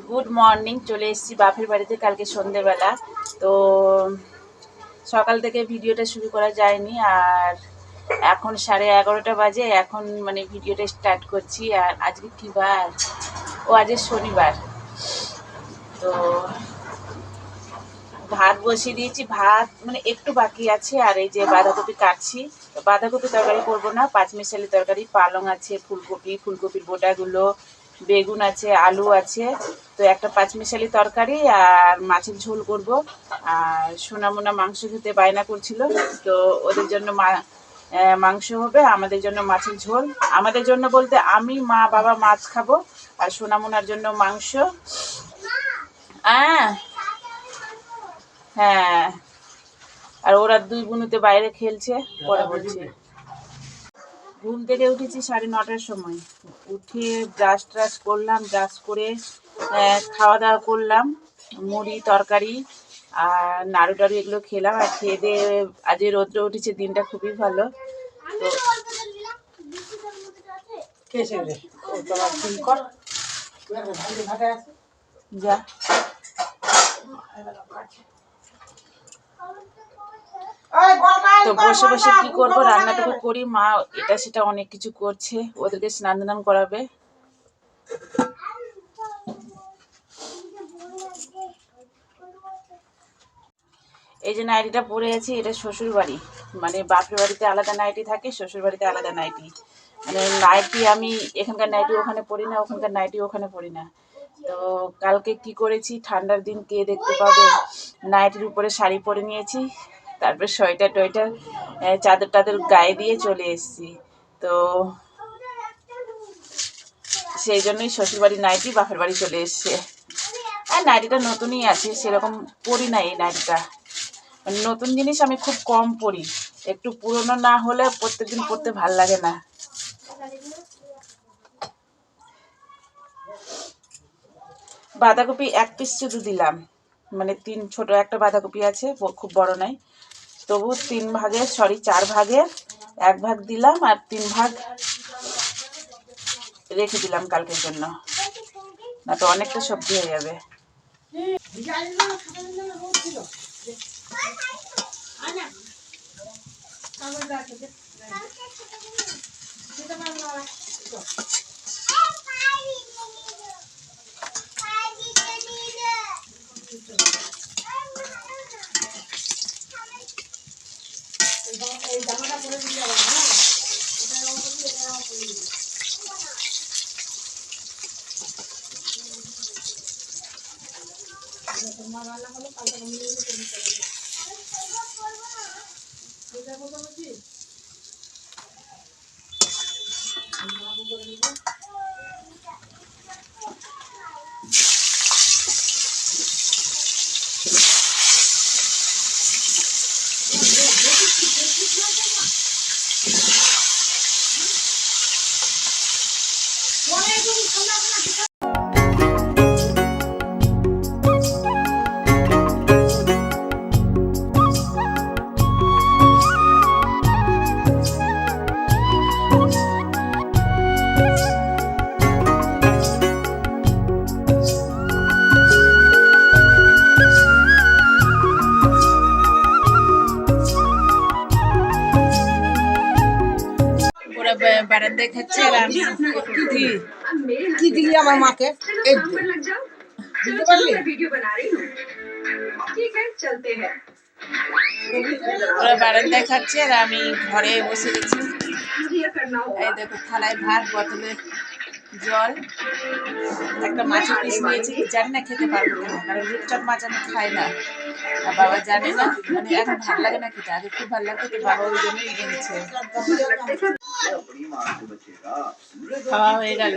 Good morning. চলে এসেছি বাপের বাড়িতে কালকে সন্ধেবেলা। তো সকাল থেকে ভিডিওটা শুরু করা যায়নি, আর এখন 11:30 বাজে। এখন মানে ভিডিওটা স্টার্ট করছি। আর আজকে কী বার? ও আজকে শনিবার। তো ভাত বসিয়ে দিয়েছি, ভাত মানে একটু বাকি আছে। আর এই যে বাঁধাকপি কাটছি। তো বাঁধাকপি তরকারি করবো না, পাঁচমিশালি তরকারি। পালং আছে, ফুলকপির বোটাগুলো, বেগুন আছে, আলু আছে। তো একটা পাঁচমিশালি তরকারি আর মাছের ঝোল করব। আর সোনামোনা মাংস খেতে বায়না করছিল, তো ওদের জন্য মাংস হবে, আমাদের জন্য মাছের ঝোল। আমাদের জন্য বলতে আমি, মা, বাবা মাছ খাবো, আর সোনামোনার জন্য মাংস। হ্যাঁ, আর ওরা দুই বোনুতে বাইরে খেলছে। পরে বলছি। ঘুম থেকে উঠেছি 9:30টার সময়। উঠে ব্রাশ করলাম, ব্রাশ করে খাওয়া দাওয়া করলাম। মুড়ি তরকারি আর নাড়ু টাড়ু এগুলো খেলাম। আর খেয়ে দিয়ে আজকে রৌদ্র উঠেছে, দিনটা খুবই ভালো। তো যা তো বসে বসে কি করবো, রান্নাটুকু করি। মা এটা সেটা অনেক কিছু করছে, ওদেরকে স্নান দান করাবে। এই যে নাইটিটা পরে আছি, এটা শ্বশুর বাড়ি। মানে বাপের বাড়িতে আলাদা নাইটি থাকে, শ্বশুর বাড়িতে আলাদা নাইটি। মানে নাইটি আমি এখানকার নাইটি ওখানে পরি না, ওখানকার নাইটি ওখানে পরি না। তো কালকে কি করেছি, ঠান্ডার দিন কে দেখতে পাবে, নাইটির উপরে শাড়ি পরে নিয়েছি, তারপর সোয়েটার টোয়েটার চাদর টাদর গায়ে দিয়ে চলে এসেছি। তো সেই জন্যই শ্বশুরবাড়ি নাইটি বাপের বাড়ি চলে এসছে। আর নাইটিটা নতুনই আছে, সেরকম পরি না এই নাইটিটা। মানে নতুন জিনিস আমি খুব কম পরি, একটু পুরনো না হলে প্রত্যেকদিন পরতে ভাল লাগে না। বাঁধাকপি এক পিস শুধু দিলাম, মানে ছোট একটা বাঁধাকপি আছে, খুব বড় নাই। তবু 4 ভাগের 1 ভাগ দিলাম, আর 3 ভাগ রেখে দিলাম কালকের জন্য, না তো অনেকটা সবজি হয়ে যাবে। বারান্দায় খাচ্ছে, আর আমি কি দিলি আমার মাকে? ওরা বারান্দায় খাচ্ছে, আর আমি ঘরে বসে গেছি। এই দেখো, থালায় ভাত, বোতলে জল, একটা মাছের পিস নিয়েছি। জানি না খেতে পারবো কিনা, কারণ রূপচাঁদ মাছ আমি খাই না, আর বাবা জানে না। মানে এখন ভালো লাগে না খেতে, আগে খুব ভালো লাগতো, তো বাবা ওই জন্যই এনেছে। খাওয়া হয়ে গেল,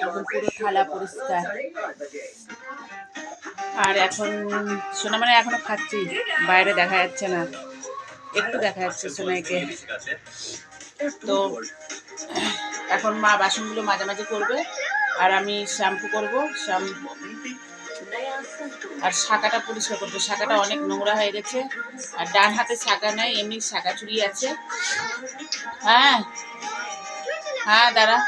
এখন পুরো থালা পরিষ্কার। আর এখন সোনা মানে এখনো খাচ্ছি, বাইরে দেখা যাচ্ছে না, একটু দেখা যাচ্ছে সোনাইকে। তো এখন মা বাসনগুলো মাঝামাঝি করবে, আর আমি শ্যাম্পু করবো, আর শাঁখাটা পরিষ্কার করবো। শাঁখাটা অনেক নোংরা হয়ে গেছে, আর ডান হাতে শাঁখা নেই, এমনি শাঁখা চুরি আছে। হ্যাঁ হ্যাঁ, দাঁড়া,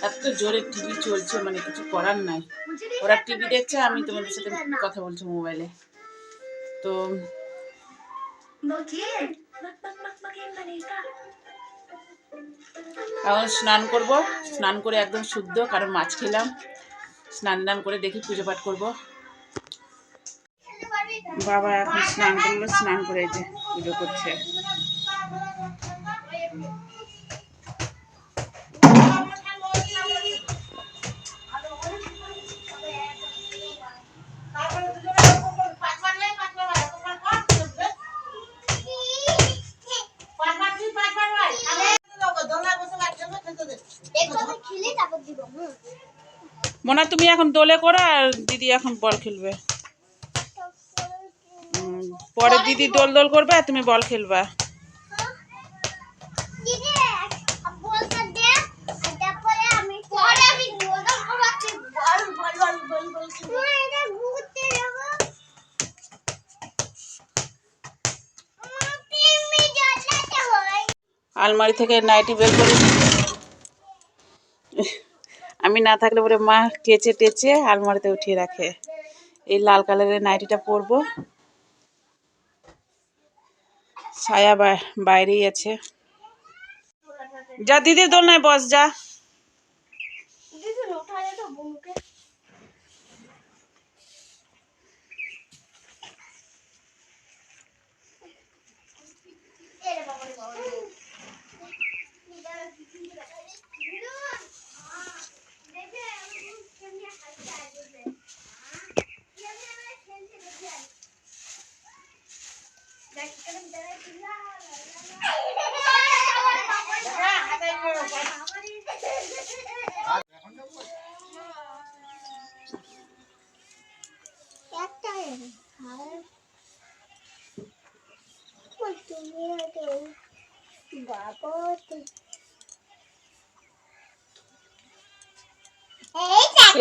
এত জোরে টিভি চলছে, মানে কিছু করার নাই। ওরা টিভি দেখছে, আমি তোমাদের সাথে কথা বলছি মোবাইলে। তো এখন স্নান করব, স্নান করে একদম শুদ্ধ, কারণ মাছ খেলাম। স্নান করে দেখি পুজো পাঠ করবো। বাবা এখন স্নান করলো, স্নান করে যে পুজো করছে। মোনা তুমি এখন দোলে করো, আর দিদি এখন বল খেলবে। পরে দিদি দোল করবে আর তুমি বল খেলবা। আলমারি থেকে নাইটি বের করি, আমি না থাকলে পরে মা কেচে টেচে আলমারিতে উঠিয়ে রাখে। এই লাল কালারের নাইটিটা পরবো। ছায়া বাইরেই আছে। যা দিদি দোলনায় বস যা।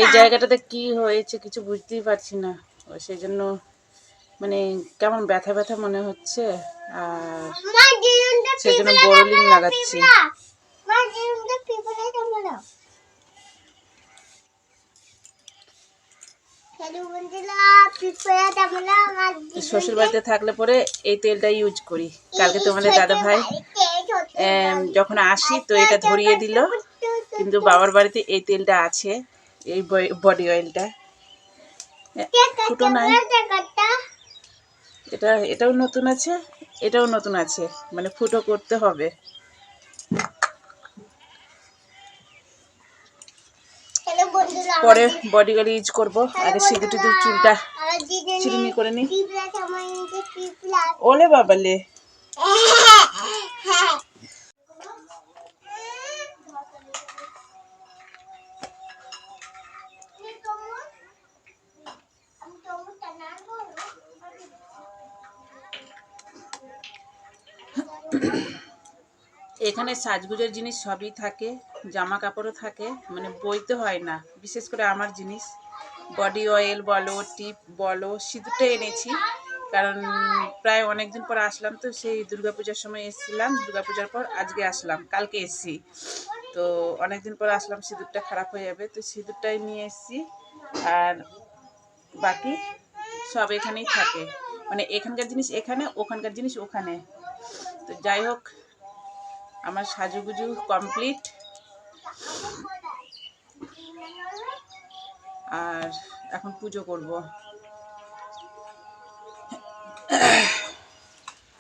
এই জায়গাটাতে কি হয়েছে কিছু বুঝতেই পারছি না, সেই জন্য মানে কেমন ব্যথা ব্যথা মনে হচ্ছে, আর সেই জন্য বোরোলিন লাগাচ্ছি। শ্বশুর বাড়িতে থাকলে পরে এই তেলটা ইউজ করি। কালকে তোমাদের দাদা ভাই যখন আসি তো এটা ধরিয়ে দিল, কিন্তু বাবার বাড়িতে এই তেলটা আছে, এই বডি অয়েলটা। ফুটো নাই, এটাও নতুন আছে, এটাও নতুন আছে, মানে ফুটো করতে হবে। পরে বডি অয়েল ইউজ করবো। আগে সিঁদুর টিঁদুর চুলটা চিরুনি করে নি। ওলে বাবালে, এখানে সাজগুজের জিনিস সবই থাকে, জামা কাপড়ও থাকে, মানে বইতে হয় না। বিশেষ করে আমার জিনিস বডি অয়েল বলো, টিপ বলো, সিঁদুরটা এনেছি, কারণ প্রায় অনেক দিন পর আসলাম। তো সেই দুর্গাপূজার সময় এসেছিলাম, দুর্গাপূজার পর আজকে আসলাম, কালকে এসেছি। তো অনেক দিন পর আসলাম, সিঁদুরটা খারাপ হয়ে যাবে, তো সিঁদুরটাই নিয়ে এসেছি। আর বাকি সব এখানেই থাকে, মানে এখানকার জিনিস এখানে, ওখানকার জিনিস ওখানে। তো যাই হোক, আমার সাজুগুজু কমপ্লিট। আর এখন পুজো করব।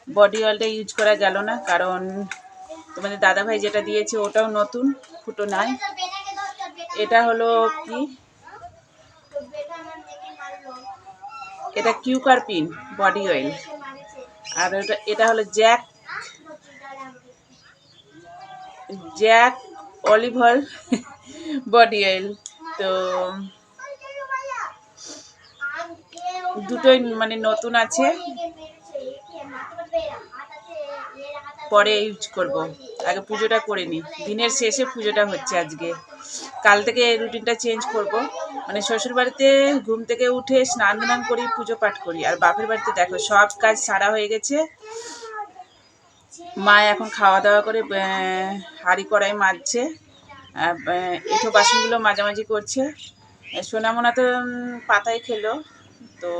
বডি অয়েলটা ইউজ করা গেল না, কারণ তোমাদের দাদাভাই যেটা দিয়েছে ওটাও নতুন, ফুটো নাই। এটা হলো কি, এটা কিউকার পিন বডি অয়েল, আর এটা হলো Jack olive oil body oil. তো দুটোই মানে নতুন আছে, পরে ইউজ করব। আগে পুজোটা করে নিই, দিনের শেষে পুজোটা হচ্ছে আজকে। কাল থেকে রুটিনটা চেঞ্জ করব, মানে শ্বশুর বাড়িতে ঘুম থেকে উঠে স্নান দান করি, পুজো পাঠ করি, আর বাপের বাড়িতে দেখো সব কাজ সারা হয়ে গেছে। মা এখন খাওয়া দাওয়া করে হাঁড়ি কড়াই মাজছে, আর এঁঠো বাসনগুলো মাঝামাঝি করছে। সোনামোনা তো পাতায় খেলো, তো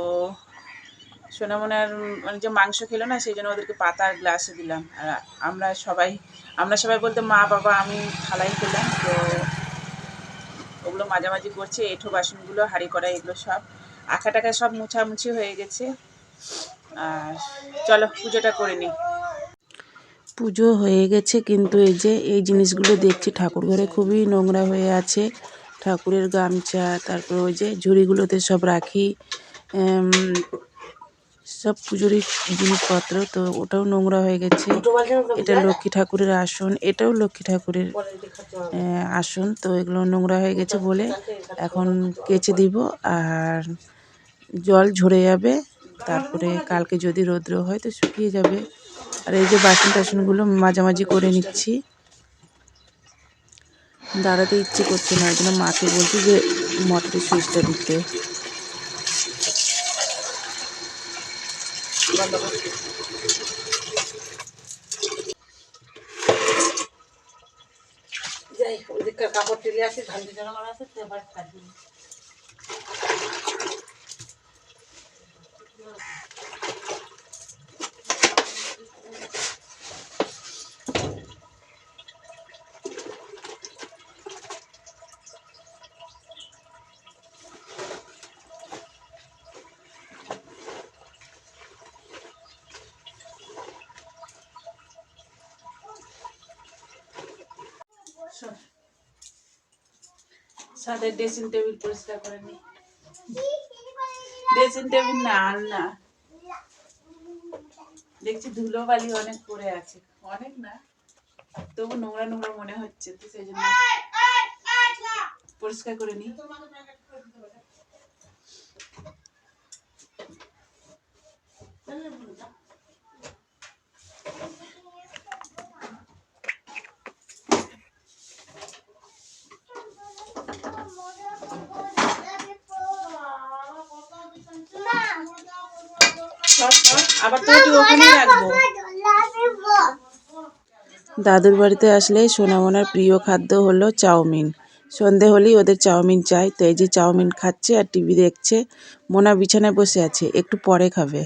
সোনামোনার মানে যে মাংস খেলো না, সেই জন্য ওদেরকে পাতা আর গ্লাসে দিলাম। আর আমরা সবাই বলতে মা বাবা আমি থালাই খেলাম। তো ওগুলো মাঝামাঝি করছে, এঁঠো বাসনগুলো হাঁড়ি কড়াই এগুলো সব আঁকা টাকা সব মুছামুছি হয়ে গেছে। আর চলো পুজোটা করে নিই। পুজো হয়ে গেছে, কিন্তু এই যে এই জিনিসগুলো দেখছি ঠাকুর ঘরে খুবই নোংরা হয়ে আছে। ঠাকুরের গামছা, তারপর ওই যে ঝুড়িগুলোতে সব রাখি, সব পুজোরই জিনিসপত্র, তো ওটাও নোংরা হয়ে গেছে। এটা লক্ষ্মী ঠাকুরের আসন, এটাও লক্ষ্মী ঠাকুরের আসন। তো এগুলো নোংরা হয়ে গেছে বলে এখন কেচে দিব, আর জল ঝরে যাবে। তারপরে কালকে যদি রৌদ্র হয় তো শুকিয়ে যাবে। আর এই যে বাসন টাসনগুলো মাঝামাঝি করে নিচ্ছি। দাঁড়াতে ইচ্ছে করছে না, ওই জন্য মাকে বলছি যে মোটরের সুইচটা দিতে। যাই ওদিককার কাপড় টেলে আসি, ধান দিয়ে জমা আছে তো এবার কাটবি। সাদের ড্রেসিং টেবিল পরিষ্কার করে নি। ড্রেসিং টেবিল না, আলনা দেখছি ধুলো বালি অনেক পড়ে আছে, অনেক না তবু নোংরা নোংরা মনে হচ্ছে, তো সেই জন্য পরিষ্কার করে নি। আবার তো ওখানেই রাখবো। দাদুর বাড়িতে আসলে সোনামোনার প্রিয় খাদ্য হলো চাউমিন। সন্ধে হলেই ওদের চাউমিন চাই, তো এই যে চাউমিন খাচ্ছে আর টিভি দেখছে। মোনা বিছানায় বসে আছে, একটু পরে খাবে।